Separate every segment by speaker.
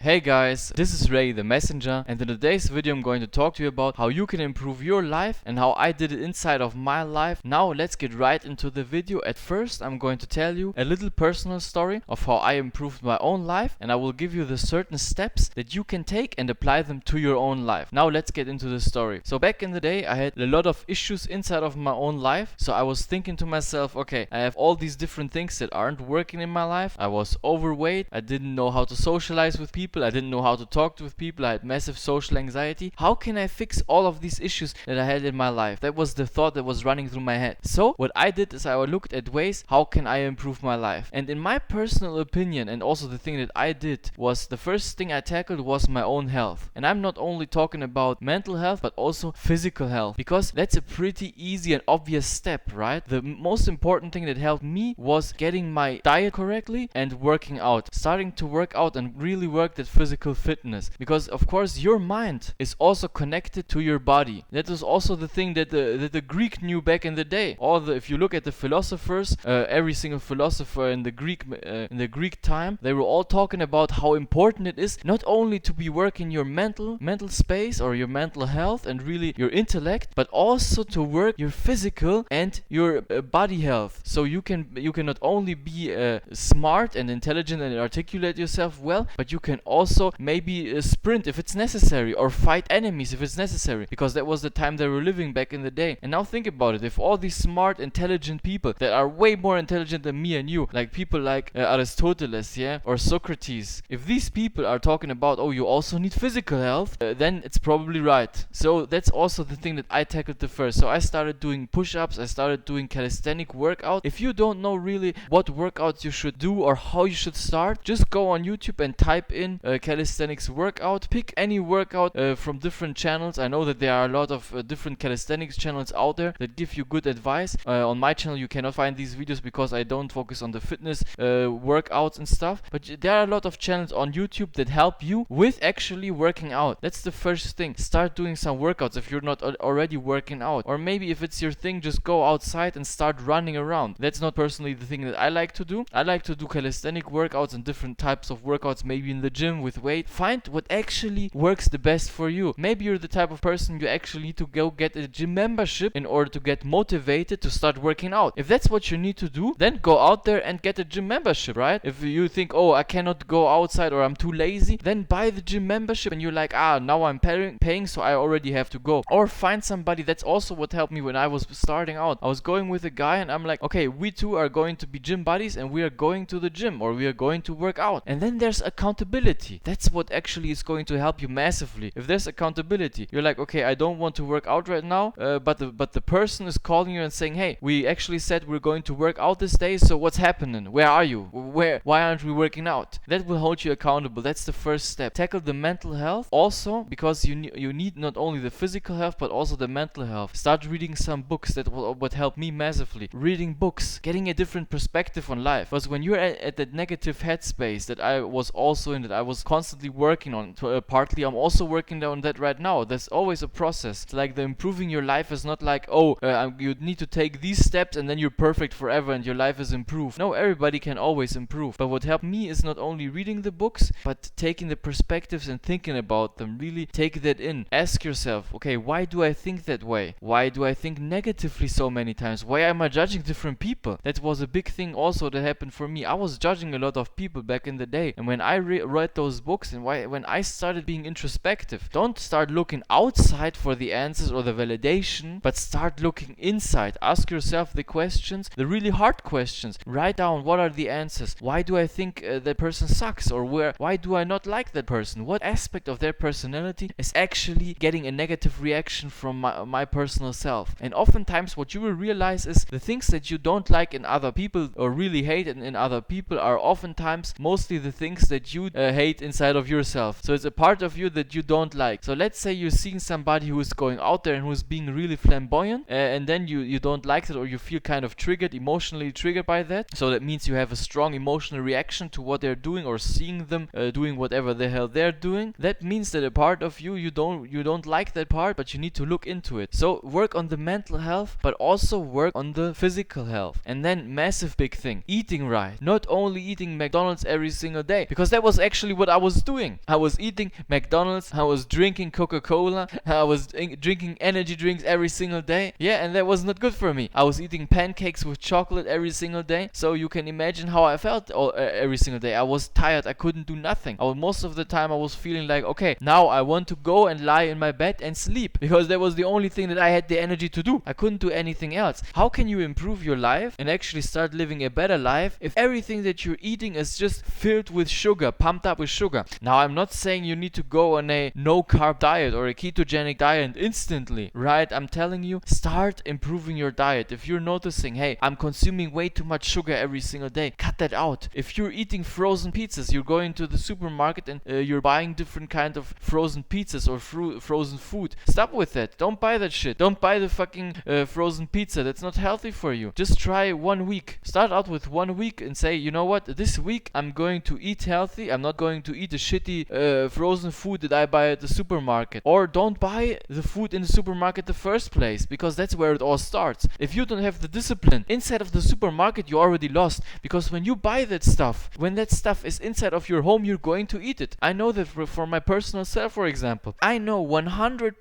Speaker 1: Hey guys, this is Ray the Messenger, and in today's video I'm going to talk to you about how you can improve your life and how I did it inside of my life. Now let's get right into the video. At first I'm going to tell you a little personal story of how I improved my own life, and I will give you the certain steps that you can take and apply them to your own life. Now let's get into the story. So back in the day I had a lot of issues inside of my own life, so I was thinking to myself, okay, I have all these different things that aren't working in my life. I was overweight, I didn't know how to socialize with people, I didn't know how to talk with people, I had massive social anxiety. How can I fix all of these issues that I had in my life? That was the thought that was running through my head. So what I did is I looked at ways, how can I improve my life? And in my personal opinion, and also the thing that I did, was the first thing I tackled was my own health. And I'm not only talking about mental health but also physical health, because that's a pretty easy and obvious step, right? The most important thing that helped me was getting my diet correctly and working out, starting to work out and really work that physical fitness, because of course your mind is also connected to your body. That was also the thing that the Greek knew back in the day. If you look at the philosophers, every single philosopher in the Greek time, they were all talking about how important it is not only to be working your mental space or your mental health and really your intellect, but also to work your physical and your body health. So you can not only be smart and intelligent and articulate yourself well, but you can also maybe sprint if it's necessary or fight enemies if it's necessary, because that was the time they were living back in the day. And now think about it, if all these smart, intelligent people that are way more intelligent than me and you, like people like Aristoteles, yeah, or Socrates, if these people are talking about, oh, you also need physical health, then it's probably right. So that's also the thing that I tackled the first. So I started doing push-ups, I started doing calisthenic workout. If you don't know really what workouts you should do or how you should start, just go on YouTube and type in calisthenics workout. Pick any workout from different channels. I know that there are a lot of different calisthenics channels out there that give you good advice. On my channel you cannot find these videos because I don't focus on the fitness workouts and stuff, but there are a lot of channels on YouTube that help you with actually working out. That's the first thing. Start doing some workouts if you're not already working out, or maybe if it's your thing, just go outside and start running around. That's not personally the thing that I like to do. I like to do calisthenic workouts and different types of workouts, maybe in the gym with weight. Find what actually works the best for you. Maybe you're the type of person you actually need to go get a gym membership in order to get motivated to start working out. If that's what you need to do, then go out there and get a gym membership, right? If you think, oh, I cannot go outside or I'm too lazy, then buy the gym membership and you're like, now I'm paying, so I already have to go. Or find somebody. That's also what helped me when I was starting out. I was going with a guy and I'm like, okay, we two are going to be gym buddies and we are going to the gym or we are going to work out. And then there's accountability. That's what actually is going to help you massively. If there's accountability, you're like, okay, I don't want to work out right now, but the person is calling you and saying, hey, we actually said we're going to work out this day, so what's happening? Where are you? Why aren't we working out? That will hold you accountable. That's the first step. Tackle the mental health also, because you need not only the physical health but also the mental health. Start reading some books. That what helped me massively. Reading books, getting a different perspective on life. Because when you're at that negative headspace that I was also in, that I was constantly working on, partly I'm also working on that right now. There's always a process. It's like the improving your life is not like, oh, you need to take these steps and then you're perfect forever and your life is improved. No, everybody can always improve. But what helped me is not only reading the books, but taking the perspectives and thinking about them. Really take that in. Ask yourself, okay, why do I think that way? Why do I think negatively so many times? Why am I judging different people? That was a big thing also that happened for me. I was judging a lot of people back in the day. And when I read those books and when I started being introspective, don't start looking outside for the answers or the validation, but start looking inside. Ask yourself the questions, the really hard questions. Write down, what are the answers? Why do I think that person sucks? Or why do I not like that person? What aspect of their personality is actually getting a negative reaction from my personal self? And oftentimes what you will realize is the things that you don't like in other people or really hate in other people are oftentimes mostly the things that you hate inside of yourself. So it's a part of you that you don't like. So let's say you're seeing somebody who is going out there and who's being really flamboyant, and then you don't like it, or you feel kind of emotionally triggered by that. So that means you have a strong emotional reaction to what they're doing or seeing them doing whatever the hell they're doing. That means that a part of you don't like that part, but you need to look into it. So work on the mental health, but also work on the physical health. And then massive big thing, eating right. Not only eating McDonald's every single day, because that was actually what I was doing. I was eating McDonald's, I was drinking Coca-Cola, I was drinking energy drinks every single day. Yeah, and that was not good for me. I was eating pancakes with chocolate every single day. So you can imagine how I felt every single day. I was tired, I couldn't do nothing. Most of the time I was feeling like, okay, now I want to go and lie in my bed and sleep, because that was the only thing that I had the energy to do. I couldn't do anything else. How can you improve your life and actually start living a better life if everything that you're eating is just filled with sugar, pumped up with sugar? Now, I'm not saying you need to go on a no carb diet or a ketogenic diet instantly, right? I'm telling you, start improving your diet. If you're noticing, hey, I'm consuming way too much sugar every single day, cut that out. If you're eating frozen pizzas, you're going to the supermarket and you're buying different kind of frozen pizzas or frozen food, stop with that. Don't buy that shit. Don't buy the fucking frozen pizza. That's not healthy for you. Just try 1 week. Start out with 1 week and say, you know what, this week I'm going to eat healthy. I'm not going to eat the shitty frozen food that I buy at the supermarket. Or don't buy the food in the supermarket the first place, because that's where it all starts. If you don't have the discipline inside of the supermarket, you're already lost, because when you buy that stuff, when that stuff is inside of your home, you're going to eat it. I know that for my personal self, for example. I know 100%,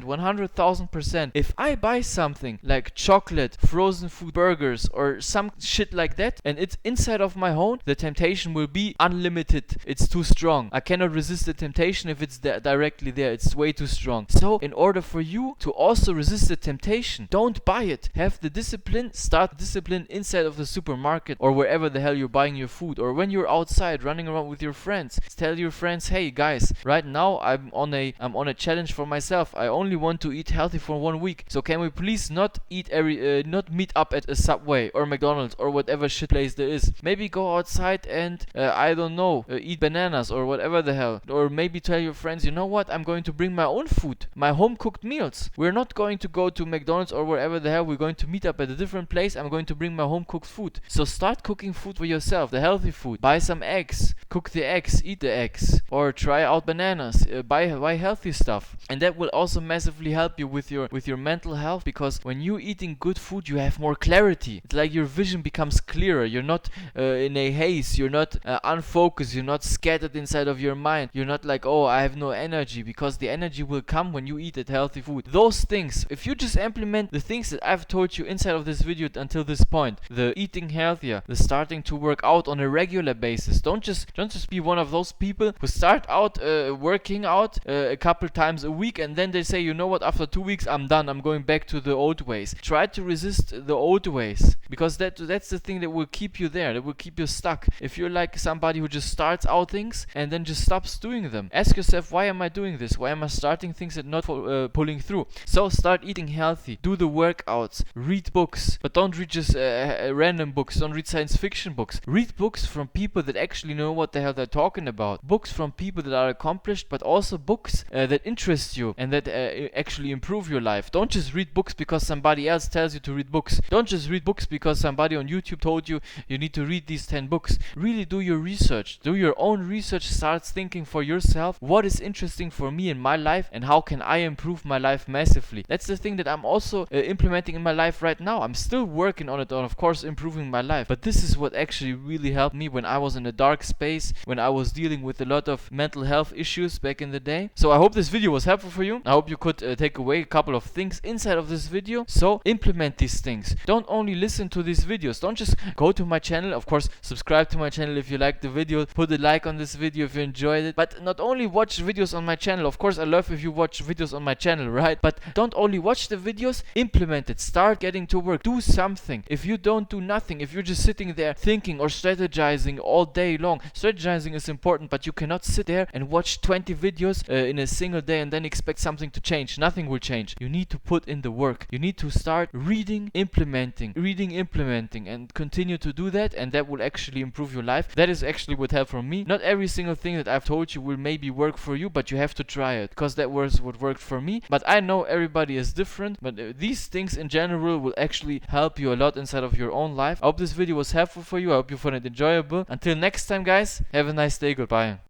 Speaker 1: 100,000%, if I buy something like chocolate, frozen food, burgers, or some shit like that, and it's inside of my home, the temptation will be unlimited. It's too strong. I cannot resist the temptation if it's directly there. It's way too strong. So in order for you to also resist the temptation, don't buy it. Have the discipline. Start discipline inside of the supermarket or wherever the hell you're buying your food, or when you're outside running around with your friends. Tell your friends, hey guys, right now I'm on a challenge for myself. I only want to eat healthy for 1 week. So can we please not meet up at a Subway or McDonald's or whatever shit place there is? Maybe go outside and I don't know, eat bananas or whatever the hell. Or maybe tell your friends, you know what, I'm going to bring my own food, my home cooked meals. We're not going to go to McDonald's or wherever the hell. We're going to meet up at a different place. I'm going to bring my home cooked food. So start cooking food for yourself, the healthy food. Buy some eggs, cook the eggs, eat the eggs, or try out bananas. Buy healthy stuff, and that will also massively help you with your mental health, because when you're eating good food, you have more clarity. It's like your vision becomes clearer. You're not in a haze. You're not unfocused. You're not scattered inside of your mind. You're not like, oh, I have no energy, because the energy will come when you eat that healthy food. Those things, if you just implement the things that I've told you inside of this video until this point, the eating healthier, the starting to work out on a regular basis. Don't just be one of those people who start out working out a couple times a week, and then they say, you know what, after 2 weeks I'm done, I'm going back to the old ways. Try to resist the old ways, because that's the thing that will keep you there, that will keep you stuck. If you're like somebody who just starts out things and then just stops doing them, ask yourself, why am I doing this? Why am I starting things and not pulling through? So start eating healthy, do the workouts, read books, but don't read just random books. Don't read science fiction books. Read books from people that actually know what the hell they're talking about. Books from people that are accomplished, but also books that interest you and that actually improve your life. Don't just read books because somebody else tells you to read books. Don't just read books because somebody on YouTube told you you need to read these 10 books. Really do your research. Do your own research. Start thinking for yourself, what is interesting for me in my life and how can I improve my life massively. That's the thing that I'm also implementing in my life right now. I'm still working on it, on of course improving my life, but this is what actually really helped me when I was in a dark space, when I was dealing with a lot of mental health issues back in the day. So I hope this video was helpful for you. I hope you could take away a couple of things inside of this video. So implement these things. Don't only listen to these videos. Don't just go to my channel. Of course, subscribe to my channel if you liked the video. Put a like on this video if you enjoyed it. But not only watch videos on my channel. Of course, I love if you watch videos on my channel, right? But don't only watch the videos, implement it. Start getting to work. Do something. If you don't do nothing, if you're just sitting there thinking or strategizing all day long, strategizing is important, but you cannot sit there and watch 20 videos in a single day and then expect something to change. Nothing will change. You need to put in the work. You need to start reading, implementing, and continue to do that, and that will actually improve your life. That is actually what helped from me. Not every single thing that I've told you will maybe work for you, but you have to try it, because that was what worked for me. But I know everybody is different, but these things in general will actually help you a lot inside of your own life. I hope this video was helpful for you. I hope you found it enjoyable. Until next time, guys, have a nice day. Goodbye.